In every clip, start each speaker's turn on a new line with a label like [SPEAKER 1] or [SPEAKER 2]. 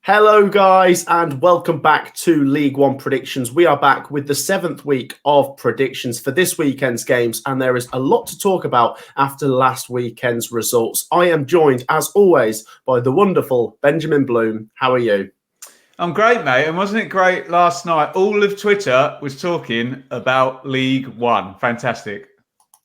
[SPEAKER 1] Hello guys and welcome back to League One predictions. We are back with the 7th week of predictions for this weekend's games, and there is a lot to talk about after last weekend's results. I am joined as always by the wonderful Benjamin Bloom. How are you?
[SPEAKER 2] I'm great, mate. And wasn't it great last night? All of Twitter was talking about League One. Fantastic.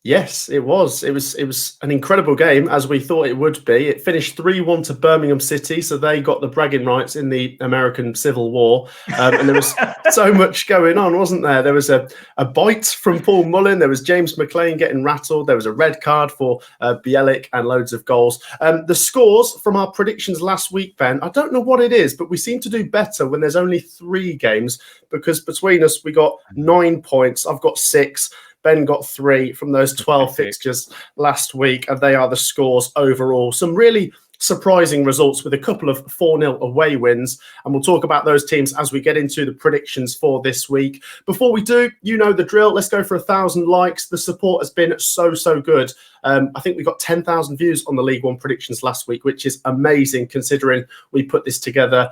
[SPEAKER 1] Yes, it was. It was an incredible game, as we thought it would be. It finished 3-1 to Birmingham City, so they got the bragging rights in the American Civil War. And there was so much going on, wasn't there? There was a bite from Paul Mullin. There was James McLean getting rattled. There was a red card for Bielik and loads of goals. The scores from our predictions last week, Ben, I don't know what it is, but we seem to do better when there's only 3 games, because between us, we got 9 points. I've got 6. Ben got 3 from those 12 fixtures last week, and they are the scores overall. Some really surprising results with a couple of 4-0 away wins, and we'll talk about those teams as we get into the predictions for this week. Before we do, you know the drill. Let's go for 1,000 likes. The support has been so good. I think we got 10,000 views on the League One predictions last week, which is amazing considering we put this together.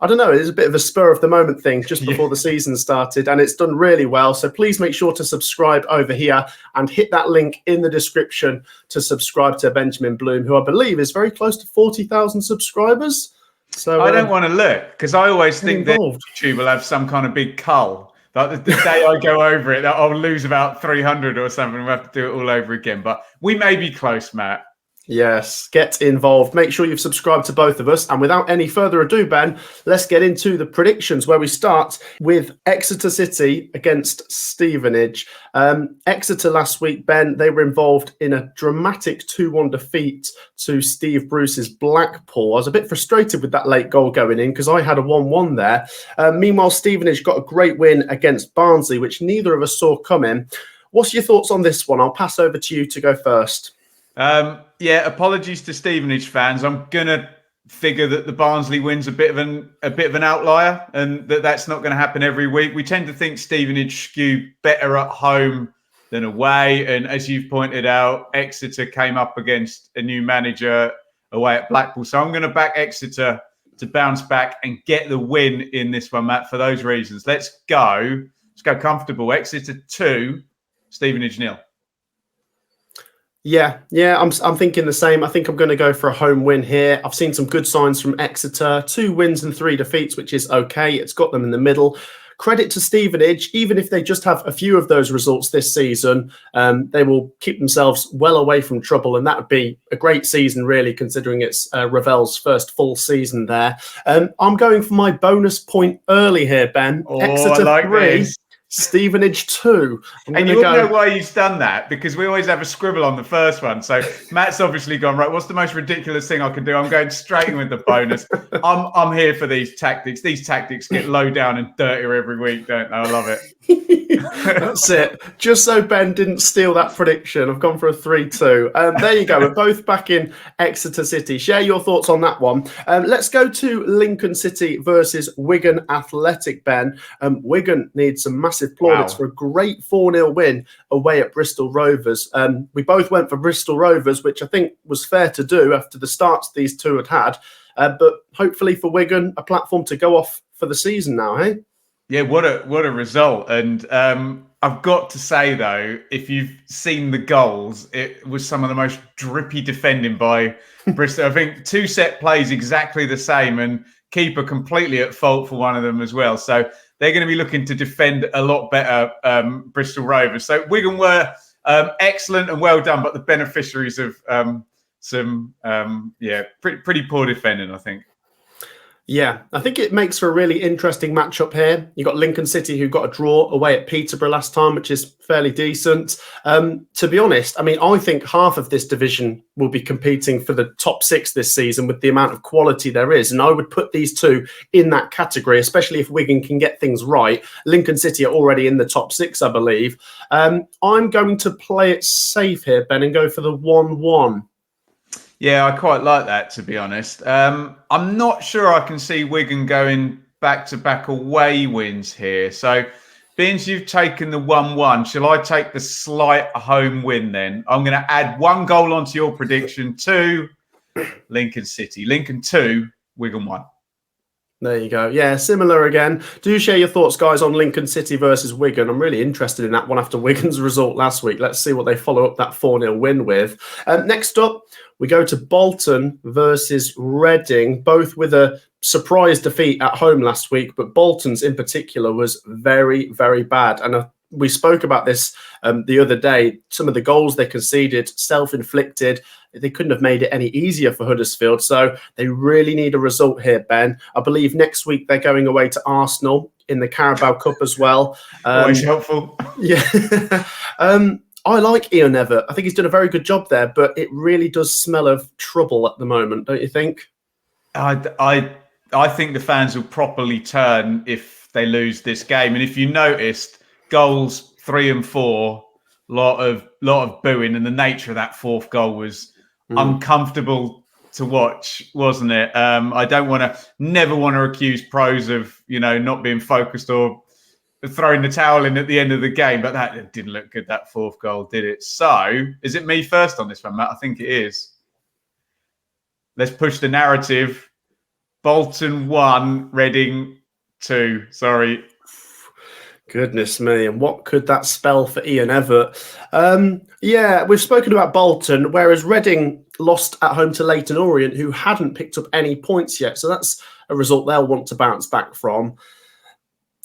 [SPEAKER 1] I don't know, it was a bit of a spur of the moment thing just before the season started, and it's done really well. So please make sure to subscribe over here and hit that link in the description to subscribe to Benjamin Bloom, who I believe is very close to 40,000 subscribers. So
[SPEAKER 2] I don't want to look, because I always think that YouTube will have some kind of big cull. Like the day I go over it, I'll lose about 300 or something. We'll have to do it all over again. But we may be close, Matt.
[SPEAKER 1] Yes, get involved. Make sure you've subscribed to both of us. And without any further ado, Ben, let's get into the predictions, where we start with Exeter City against Stevenage. Exeter last week, Ben, they were involved in a dramatic 2-1 defeat to Steve Bruce's Blackpool. I was a bit frustrated with that late goal going in because I had a 1-1 there. Meanwhile, Stevenage got a great win against Barnsley, which neither of us saw coming. What's your thoughts on this one? I'll pass over to you to go first.
[SPEAKER 2] Yeah, apologies to Stevenage fans. I'm gonna figure that the Barnsley win's a bit of an outlier, and that's not going to happen every week. We tend to think Stevenage skew better at home than away, and as you've pointed out, Exeter came up against a new manager away at Blackpool. So I'm going to back Exeter to bounce back and get the win in this one, Matt. For those reasons, let's go comfortable. Exeter 2, Stevenage 0.
[SPEAKER 1] Yeah, I'm thinking the same. I think I'm going to go for a home win here. I've seen some good signs from Exeter. 2 wins and 3 defeats, which is okay. It's got them in the middle. Credit to Stevenage. Even if they just have a few of those results this season, they will keep themselves well away from trouble, and that would be a great season, really, considering it's Ravel's first full season there. I'm going for my bonus point early here, Ben. Exeter 3.
[SPEAKER 2] This.
[SPEAKER 1] Stevenage 2.
[SPEAKER 2] And you know why he's done that? Because we always have a scribble on the first one. So Matt's obviously gone, right, what's the most ridiculous thing I can do? I'm going straight in with the bonus. I'm here for these tactics. These tactics get low down and dirtier every week, don't they? I love it.
[SPEAKER 1] That's it. Just so Ben didn't steal that prediction, I've gone for a 3-2. There you go. We're both back in Exeter City. Share your thoughts on that one. Let's go to Lincoln City versus Wigan Athletic, Ben. Wigan needs some massive plaudits for a great 4-0 win away at Bristol Rovers. We both went for Bristol Rovers, which I think was fair to do after the starts these two had. But hopefully for Wigan, a platform to go off for the season now, hey?
[SPEAKER 2] Yeah, what a result. And I've got to say, though, if you've seen the goals, it was some of the most drippy defending by Bristol. I think 2 set plays exactly the same, and keeper completely at fault for one of them as well. So they're going to be looking to defend a lot better, Bristol Rovers. So Wigan were excellent and well done, but the beneficiaries of pretty poor defending, I think.
[SPEAKER 1] Yeah, I think it makes for a really interesting matchup here. You got Lincoln City, who got a draw away at Peterborough last time, which is fairly decent. To be honest, I mean, I think half of this division will be competing for the top 6 this season with the amount of quality there is. And I would put these two in that category, especially if Wigan can get things right. Lincoln City are already in the top 6, I believe. I'm going to play it safe here, Ben, and go for the 1-1.
[SPEAKER 2] Yeah, I quite like that, to be honest. I'm not sure I can see Wigan going back-to-back away wins here. So, being as you've taken the 1-1, shall I take the slight home win then? I'm going to add 1 goal onto your prediction to Lincoln City. Lincoln 2, Wigan 1.
[SPEAKER 1] There you go. Yeah, similar again. Do share your thoughts, guys, on Lincoln City versus Wigan. I'm really interested in that one after Wigan's result last week. Let's see what they follow up that 4-0 win with. Next up, we go to Bolton versus Reading, both with a surprise defeat at home last week, but Bolton's in particular was very, very bad. And we spoke about this the other day. Some of the goals they conceded, self-inflicted. They couldn't have made it any easier for Huddersfield. So they really need a result here, Ben. I believe next week they're going away to Arsenal in the Carabao Cup as well.
[SPEAKER 2] Always helpful.
[SPEAKER 1] Yeah. I like Ian Evatt. I think he's done a very good job there, but it really does smell of trouble at the moment, don't you think?
[SPEAKER 2] I think the fans will properly turn if they lose this game. And if you noticed, goals 3 and 4, lot of booing, and the nature of that fourth goal was uncomfortable to watch, wasn't it? I never want to accuse pros of not being focused or throwing the towel in at the end of the game, but that didn't look good, that fourth goal, did it? So, is it me first on this one, Matt? I think it is. Let's push the narrative. Bolton 1, Reading 2. Sorry.
[SPEAKER 1] Goodness me, and what could that spell for Ian Evatt? Yeah, we've spoken about Bolton, whereas Reading lost at home to Leyton Orient, who hadn't picked up any points yet. So that's a result they'll want to bounce back from.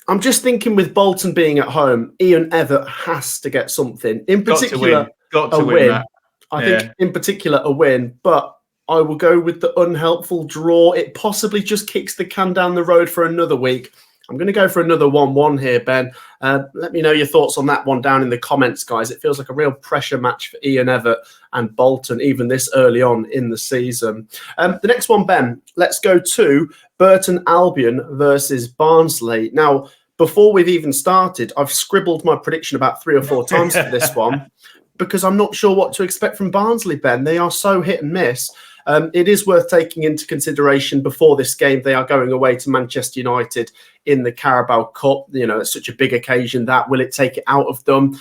[SPEAKER 1] I'm just thinking with Bolton being at home, Ian Evatt has to get something. In particular,
[SPEAKER 2] got to win. Matt.
[SPEAKER 1] I think in particular a win, but I will go with the unhelpful draw. It possibly just kicks the can down the road for another week. I'm going to go for another 1-1 here, Ben. Let me know your thoughts on that one down in the comments, guys. It feels like a real pressure match for Ian Evatt and Bolton, even this early on in the season. The next one, Ben, let's go to Burton Albion versus Barnsley. Now, before we've even started, I've scribbled my prediction about 3 or 4 times for this one because I'm not sure what to expect from Barnsley, Ben. They are so hit and miss. It is worth taking into consideration before this game, they are going away to Manchester United in the Carabao Cup. It's such a big occasion that will it take it out of them?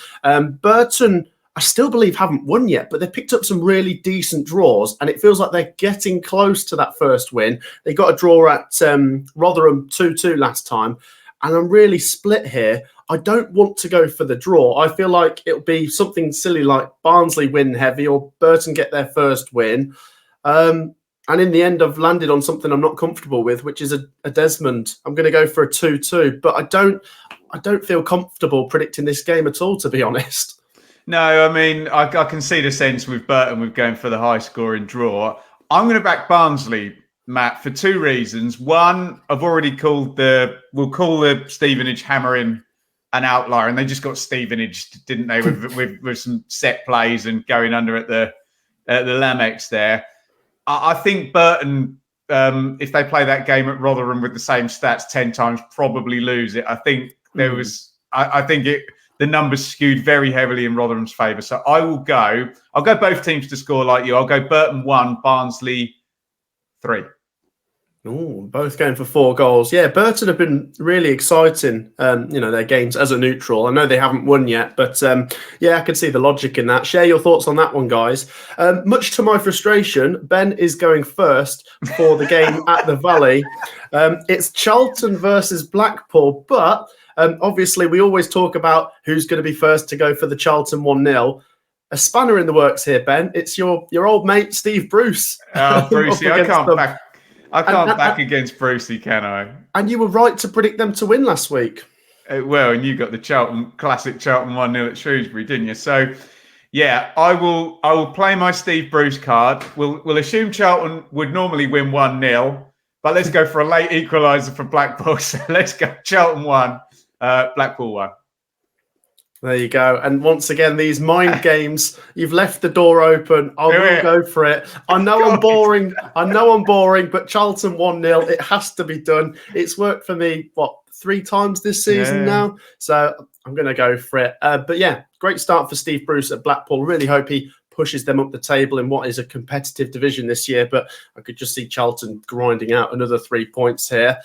[SPEAKER 1] Burton, I still believe haven't won yet, but they picked up some really decent draws and it feels like they're getting close to that first win. They got a draw at Rotherham 2-2 last time. And I'm really split here. I don't want to go for the draw. I feel like it'll be something silly like Barnsley win heavy or Burton get their first win. And in the end, I've landed on something I'm not comfortable with, which is a Desmond. I'm going to go for a 2-2, but I don't feel comfortable predicting this game at all, to be honest.
[SPEAKER 2] No, I mean, I can see the sense with Burton with going for the high-scoring draw. I'm going to back Barnsley, Matt, for 2 reasons. One, I've already we'll call the Stevenage hammering an outlier, and they just got Stevenage, didn't they, with some set plays and going under at the Lamex there. I think Burton, if they play that game at Rotherham with the same stats 10 times, probably lose it. I think the numbers skewed very heavily in Rotherham's favour. So I'll go both teams to score like you. I'll go Burton 1, Barnsley 3.
[SPEAKER 1] Ooh, both going for 4 goals. Yeah, Burton have been really exciting, their games as a neutral. I know they haven't won yet, but I can see the logic in that. Share your thoughts on that one, guys. Much to my frustration, Ben is going first for the game at the Valley. It's Charlton versus Blackpool, but obviously we always talk about who's going to be first to go for the Charlton 1-0. A spanner in the works here, Ben. It's your old mate, Steve Bruce.
[SPEAKER 2] Brucey, I can't back against Brucey, can I?
[SPEAKER 1] And you were right to predict them to win last week.
[SPEAKER 2] Well, and you got the classic Charlton 1-0 at Shrewsbury, didn't you? So, yeah, I will play my Steve Bruce card. We'll assume Charlton would normally win 1-0, but let's go for a late equaliser for Blackpool. So let's go Charlton 1, Blackpool 1.
[SPEAKER 1] There you go. And once again, these mind games, you've left the door open. I will go for it. I know I'm boring, but Charlton 1-0, it has to be done. It's worked for me, 3 times this season now? So I'm going to go for it. But yeah, great start for Steve Bruce at Blackpool. Really hope he pushes them up the table in what is a competitive division this year. But I could just see Charlton grinding out another 3 points here.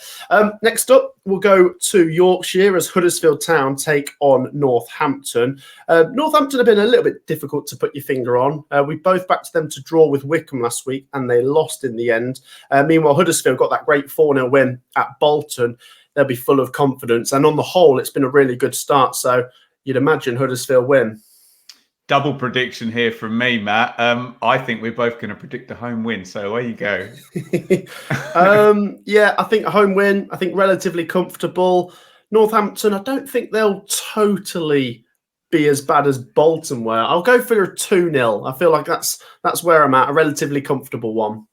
[SPEAKER 1] Next up, we'll go to Yorkshire as Huddersfield Town take on Northampton. Northampton have been a little bit difficult to put your finger on. We both backed them to draw with Wycombe last week, and they lost in the end. Meanwhile, Huddersfield got that great 4-0 win at Bolton. They'll be full of confidence. And on the whole, it's been a really good start. So you'd imagine Huddersfield win.
[SPEAKER 2] Double prediction here from me, Matt. I think we're both going to predict a home win. So away you go.
[SPEAKER 1] Yeah, I think a home win. I think relatively comfortable. Northampton, I don't think they'll totally be as bad as Bolton were. I'll go for a 2-0. I feel like that's where I'm at, a relatively comfortable one.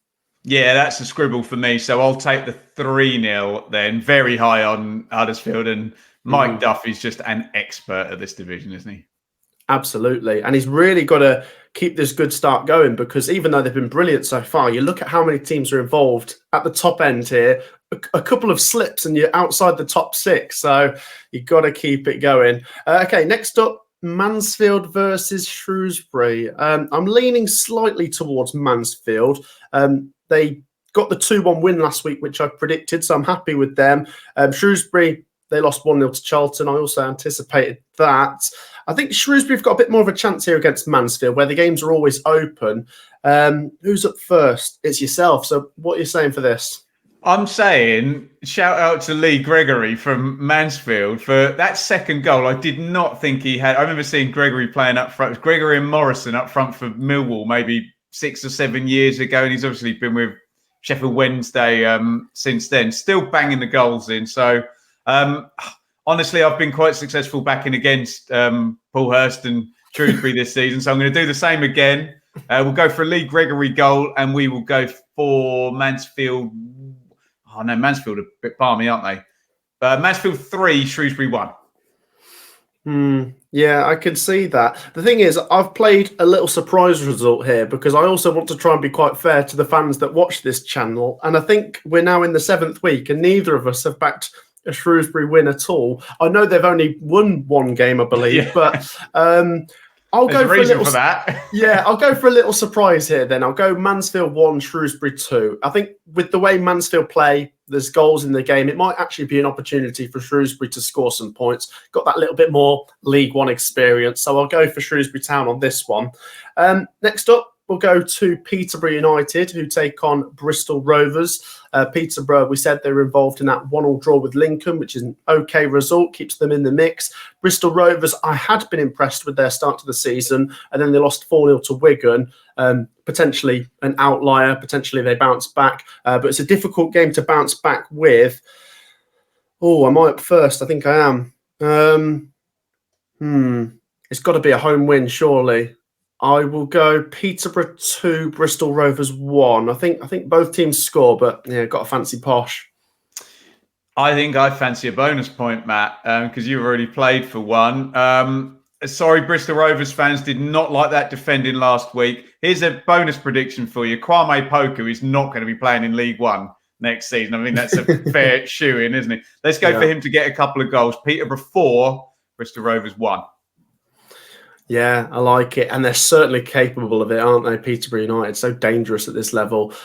[SPEAKER 2] Yeah, that's a scribble for me. So I'll take the 3-0 then. Very high on Huddersfield. And Mike Duffy's just an expert at this division, isn't he?
[SPEAKER 1] Absolutely. And he's really got to keep this good start going, because even though they've been brilliant so far, you look at how many teams are involved at the top end here, a couple of slips and you're outside the top 6. So you've got to keep it going. Okay, next up, Mansfield versus Shrewsbury. I'm leaning slightly towards Mansfield. They got the 2-1 win last week, which I predicted, so I'm happy with them. Shrewsbury, they lost 1-0 to Charlton. I also anticipated that. I think Shrewsbury have got a bit more of a chance here against Mansfield, where the games are always open. Who's up first? It's yourself. So what are you saying for this?
[SPEAKER 2] I'm saying shout out to Lee Gregory from Mansfield for that second goal. I did not think he had. I remember seeing Gregory playing up front. It was Gregory and Morrison up front for Millwall maybe 6 or 7 years ago. And he's obviously been with Sheffield Wednesday since then, still banging the goals in. So honestly, I've been quite successful backing against Paul Hurst and Shrewsbury this season. So I'm going to do the same again. We'll go for a Lee Gregory goal, and we will go for Mansfield. Oh, no, Mansfield are a bit balmy, aren't they? Mansfield 3, Shrewsbury 1.
[SPEAKER 1] Yeah, I can see that. The thing is, I've played a little surprise result here because I also want to try and be quite fair to the fans that watch this channel. And I think we're now in the 7th week and neither of us have backed a Shrewsbury win at all. I know they've only won 1 game, I believe, but I'll go for a little
[SPEAKER 2] for that.
[SPEAKER 1] Yeah, I'll go for a little surprise here then. I'll go Mansfield 1, Shrewsbury 2. I think with the way Mansfield play, there's goals in the game. It might actually be an opportunity for Shrewsbury to score some points. Got that little bit more League One experience. So I'll go for Shrewsbury Town on this one. Next up, we'll go to Peterborough United, who take on Bristol Rovers. Peterborough, we said they were involved in that 1-1 draw with Lincoln, which is an okay result, keeps them in the mix. Bristol Rovers, I had been impressed with their start to the season, and then they lost 4-0 to Wigan. Potentially an outlier, potentially they bounce back, but it's a difficult game to bounce back with. Oh, am I up first? I think I am. It's got to be a home win, surely. I will go Peterborough 2, Bristol Rovers 1. I think both teams score, but yeah, got a fancy posh.
[SPEAKER 2] I think I fancy a bonus point, Matt, because you've already played for one. Sorry, Bristol Rovers fans did not like that defending last week. Here's a bonus prediction for you. Kwame Poku is not going to be playing in League One next season. I mean, that's a fair shoe-in, isn't it? Let's go for him to get a couple of goals. Peterborough 4, Bristol Rovers 1.
[SPEAKER 1] Yeah, I like it. And they're certainly capable of it, aren't they, Peterborough United? So dangerous at this level.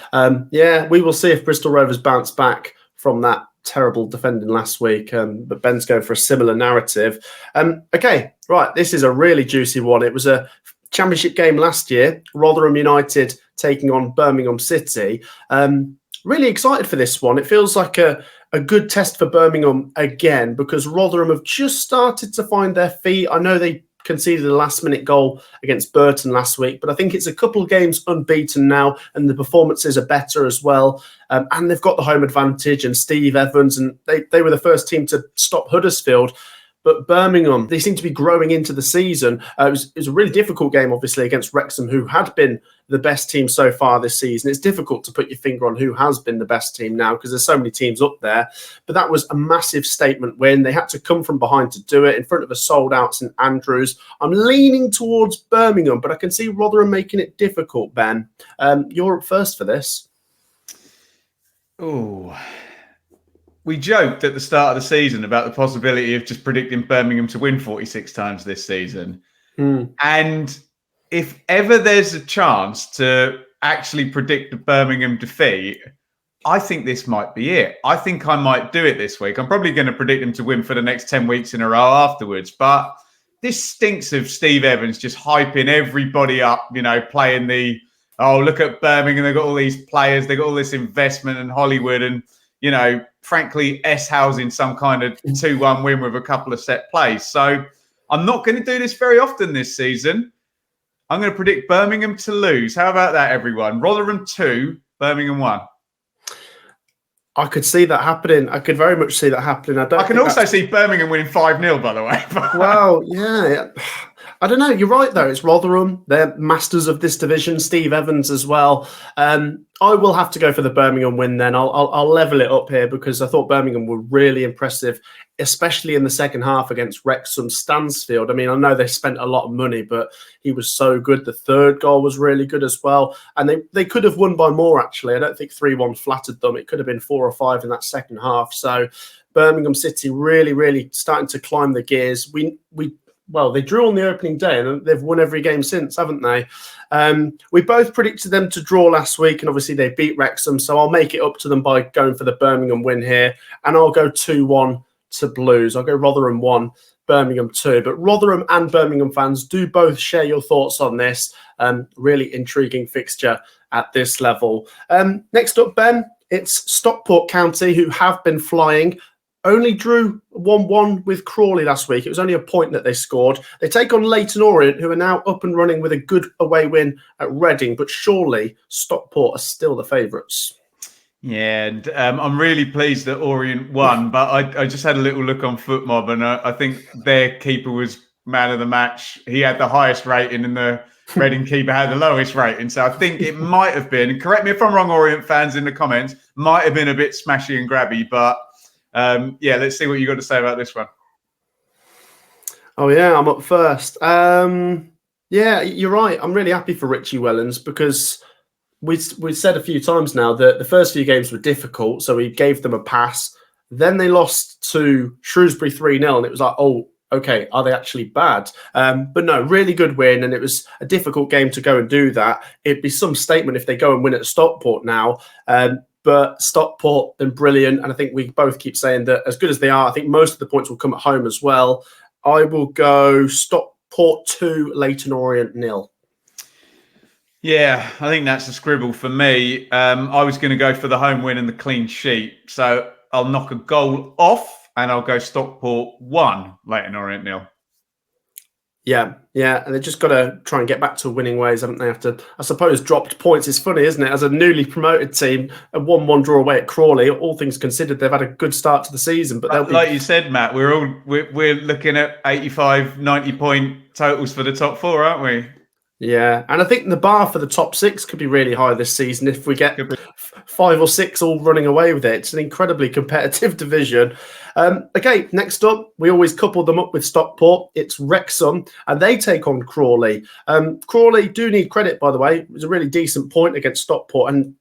[SPEAKER 1] Yeah, we will see if Bristol Rovers bounce back from that terrible defending last week. But Ben's going for a similar narrative. Okay, right. This is a really juicy one. It was a championship game last year. Rotherham United taking on Birmingham City. Really excited for this one. It feels like a good test for Birmingham again because Rotherham have just started to find their feet. I know they conceded a last-minute goal against Burton last week, but I think it's a couple of games unbeaten now, and the performances are better as well. And they've got the home advantage, and Steve Evans, and they were the first team to stop Huddersfield. But Birmingham, they seem to be growing into the season. It was a really difficult game, obviously, against Wrexham, who had been the best team so far this season. It's difficult to put your finger on who has been the best team now because there's so many teams up there. But that was a massive statement win. They had to come from behind to do it in front of a sold-out St Andrews. I'm leaning towards Birmingham, but I can see Rotherham making it difficult, Ben. You're up first for this.
[SPEAKER 2] Oh, we joked at the start of the season about the possibility of just predicting Birmingham to win 46 times this season. And if ever there's a chance to actually predict the Birmingham defeat, I think this might be it. I think I might do it this week. I'm probably going to predict them to win for the next 10 weeks in a row afterwards. But this stinks of Steve Evans just hyping everybody up, playing look at Birmingham. They've got all these players. They've got all this investment in Hollywood. And, frankly, housing some kind of 2-1 win with a couple of set plays. So I'm not going to do this very often this season. I'm going to predict Birmingham to lose. How about that, everyone? Rotherham 2, Birmingham 1.
[SPEAKER 1] I could see that happening. I could very much see that happening.
[SPEAKER 2] I can also see Birmingham winning 5-0, by the way.
[SPEAKER 1] Well, yeah. I don't know. You're right, though. It's Rotherham. They're masters of this division. Steve Evans as well. I will have to go for the Birmingham win then. I'll level it up here because I thought Birmingham were really impressive, especially in the second half against Wrexham Stansfield. I mean, I know they spent a lot of money, but he was so good. The third goal was really good as well. And they could have won by more, actually. I don't think 3-1 flattered them. It could have been 4 or 5 in that second half. So Birmingham City really, really starting to climb the gears. Well, they drew on the opening day and they've won every game since, haven't they? We both predicted them to draw last week and obviously they beat Wrexham. So I'll make it up to them by going for the Birmingham win here. And I'll go 2-1 to Blues. I'll go Rotherham 1, Birmingham 2. But Rotherham and Birmingham fans, do both share your thoughts on this. Really intriguing fixture at this level. Next up, Ben, it's Stockport County, who have been flying. Only drew 1-1 with Crawley last week. It was only a point that they scored. They take on Leyton Orient, who are now up and running with a good away win at Reading. But surely Stockport are still the favourites.
[SPEAKER 2] Yeah, and I'm really pleased that Orient won. But I just had a little look on FootMob, and I think their keeper was man of the match. He had the highest rating, and the Reading keeper had the lowest rating. So I think it might have been, correct me if I'm wrong, Orient fans in the comments, might have been a bit smashy and grabby, but let's see what you got to say about this one.
[SPEAKER 1] Oh, yeah, I'm up first. Yeah, you're right. I'm really happy for Richie Wellens because we've said a few times now that the first few games were difficult, so he gave them a pass. Then they lost to Shrewsbury 3-0, and it was like, oh, okay, are they actually bad? But no, really good win, and it was a difficult game to go and do that. It'd be some statement if they go and win at Stockport now. But Stockport been brilliant, and I think we both keep saying that as good as they are, I think most of the points will come at home as well. I will go Stockport 2, Leyton Orient 0.
[SPEAKER 2] Yeah, I think that's a scribble for me. I was going to go for the home win and the clean sheet, so I'll knock a goal off, and I'll go Stockport 1, Leyton Orient 0.
[SPEAKER 1] Yeah, and they've just got to try and get back to winning ways, haven't they? After, I suppose, dropped points. It's funny, isn't it? As a newly promoted team, a 1-1 draw away at Crawley, all things considered, they've had a good start to the season. But
[SPEAKER 2] like you said, Matt, we're looking at 85, 90 point totals for the top 4, aren't we?
[SPEAKER 1] Yeah, and I think the bar for the top 6 could be really high this season if we get 5 or 6 all running away with it. It's an incredibly competitive division. Okay, next up, we always couple them up with Stockport. It's Wrexham, and they take on Crawley. Crawley do need credit, by the way. It was a really decent point against Stockport. And,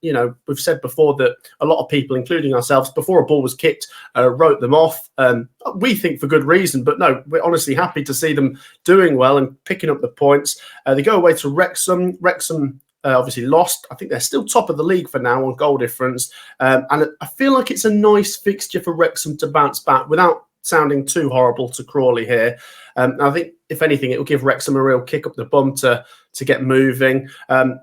[SPEAKER 1] we've said before that a lot of people, including ourselves, before a ball was kicked, wrote them off. We think for good reason, but no, we're honestly happy to see them doing well and picking up the points. They go away to Wrexham. Wrexham obviously lost. I think they're still top of the league for now on goal difference. And I feel like it's a nice fixture for Wrexham to bounce back without sounding too horrible to Crawley here. I think, if anything, it will give Wrexham a real kick up the bum to get moving.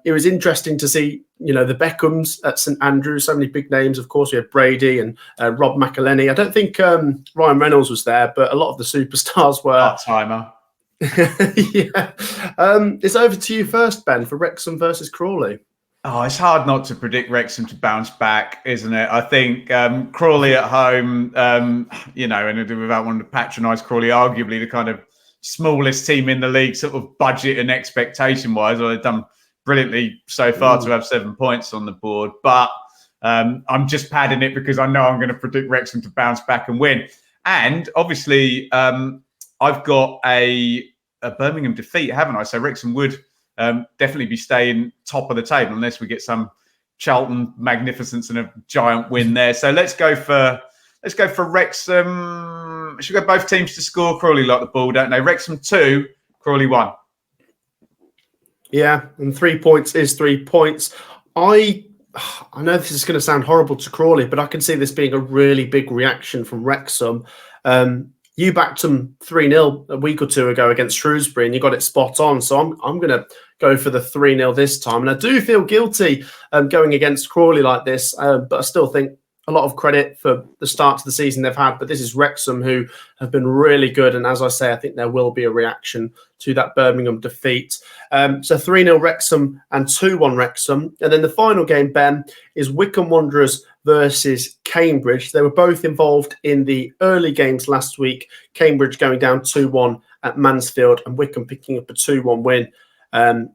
[SPEAKER 1] It was interesting to see, the Beckhams at St Andrews, so many big names. Of course, we had Brady and Rob McElhenney. I don't think Ryan Reynolds was there, but a lot of the superstars were.
[SPEAKER 2] Part-timer.
[SPEAKER 1] Yeah. It's over to you first, Ben, for Wrexham versus Crawley.
[SPEAKER 2] Oh, it's hard not to predict Wrexham to bounce back, isn't it? I think Crawley at home, and without wanting to patronise Crawley, arguably the kind of smallest team in the league, sort of budget and expectation-wise. Well, they've done brilliantly so far to have 7 points on the board. But I'm just padding it because I know I'm going to predict Wrexham to bounce back and win. And obviously, I've got a Birmingham defeat, haven't I? So Wrexham would definitely be staying top of the table unless we get some Charlton magnificence and a giant win there. So let's go for Wrexham. Should we go both teams to score? Crawley like the ball, don't they? Wrexham 2, Crawley 1.
[SPEAKER 1] Yeah, and 3 points is 3 points. I know this is going to sound horrible to Crawley, but I can see this being a really big reaction from Wrexham. You backed them 3-0 a week or two ago against Shrewsbury, and you got it spot on. So I'm going to go for the 3-0 this time. And I do feel guilty going against Crawley like this, but I still think a lot of credit for the start to the season they've had. But this is Wrexham, who have been really good. And as I say, I think there will be a reaction to that Birmingham defeat. So 3-0 Wrexham and 2-1 Wrexham. And then the final game, Ben, is Wycombe Wanderers versus Cambridge. They were both involved in the early games last week. Cambridge going down 2-1 at Mansfield and Wycombe picking up a 2-1 win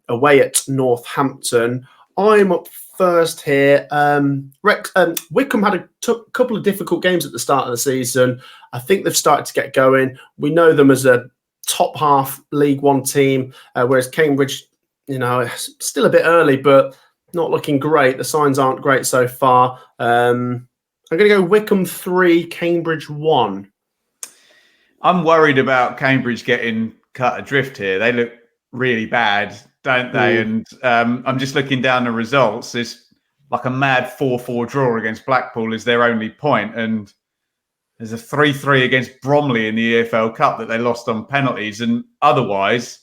[SPEAKER 1] away at Northampton. I'm up first here. Wycombe had a couple of difficult games at the start of the season. I think they've started to get going. We know them as a top half League One team, whereas Cambridge, still a bit early, but not looking great. The signs aren't great so far. I'm going to go Wycombe 3, Cambridge 1.
[SPEAKER 2] I'm worried about Cambridge getting cut adrift here. They look really bad, don't they? And I'm just looking down the results. It's like a mad 4-4 draw against Blackpool is their only point, and there's a 3-3 against Bromley in the EFL Cup that they lost on penalties, and otherwise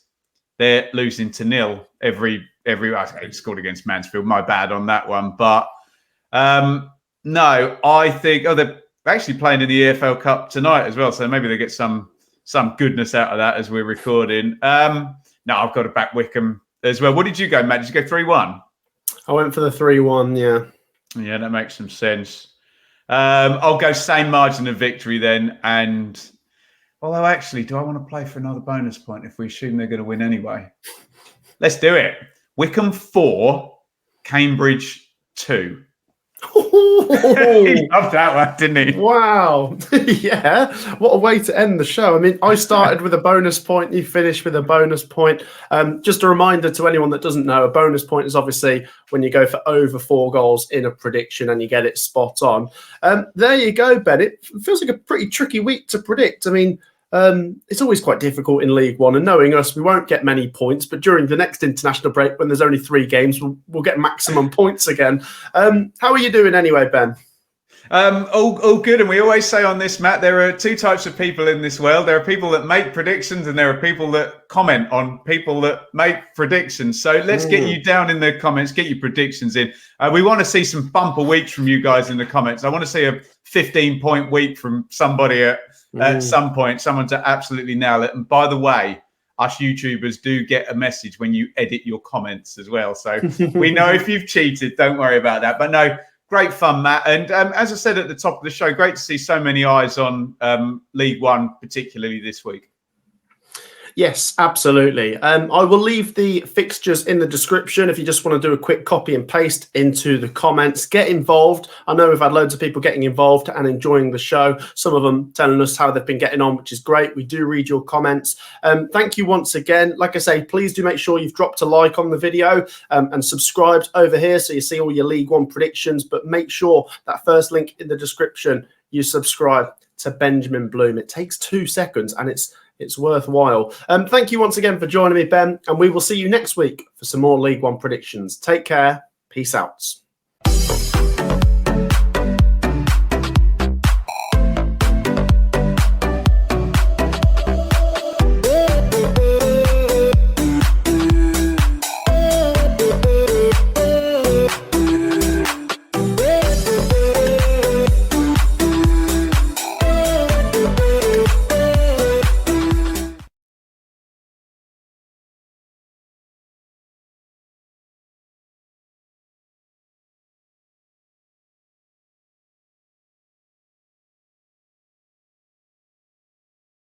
[SPEAKER 2] they're losing to 0 every. I scored against Mansfield. My bad on that one, but no, I think they're actually playing in the EFL Cup tonight as well, so maybe they get some goodness out of that as we're recording. No, I've got to back Wycombe as well. What did you go, Matt? Did you go 3-1?
[SPEAKER 1] I went for the 3-1, yeah.
[SPEAKER 2] Yeah, that makes some sense. I'll go same margin of victory then. And although actually, do I want to play for another bonus point if we assume they're going to win anyway? Let's do it. Wycombe 4, Cambridge 2. He loved that one, didn't he?
[SPEAKER 1] Wow. Yeah. What a way to end the show. I mean, I started with a bonus point. You finished with a bonus point. Just a reminder to anyone that doesn't know, a bonus point is obviously when you go for over 4 goals in a prediction and you get it spot on. There you go, Ben. It feels like a pretty tricky week to predict. I mean, it's always quite difficult in League One, and knowing us, we won't get many points, but during the next international break, when there's only 3 games, we'll get maximum points again. How are you doing anyway, Ben?
[SPEAKER 2] All good. And we always say on this, Matt, there are 2 types of people in this world. There are people that make predictions and there are people that comment on people that make predictions. So let's get you down in the comments, get your predictions in. We want to see some bumper weeks from you guys in the comments. I want to see a 15-point week from somebody at some point, someone to absolutely nail it. And by the way, us YouTubers do get a message when you edit your comments as well. So we know if you've cheated, don't worry about that. But no, great fun, Matt. And as I said at the top of the show, great to see so many eyes on League One, particularly this week.
[SPEAKER 1] Yes, absolutely. I will leave the fixtures in the description if you just want to do a quick copy and paste into the comments. Get involved. I know we've had loads of people getting involved and enjoying the show. Some of them telling us how they've been getting on, which is great. We do read your comments. Thank you once again. Like I say, please do make sure you've dropped a like on the video and subscribed over here so you see all your League One predictions. But make sure that first link in the description, you subscribe to Benjamin Bloom. It takes 2 seconds and it's worthwhile. Thank you once again for joining me, Ben, and we will see you next week for some more League One predictions. Take care. Peace out.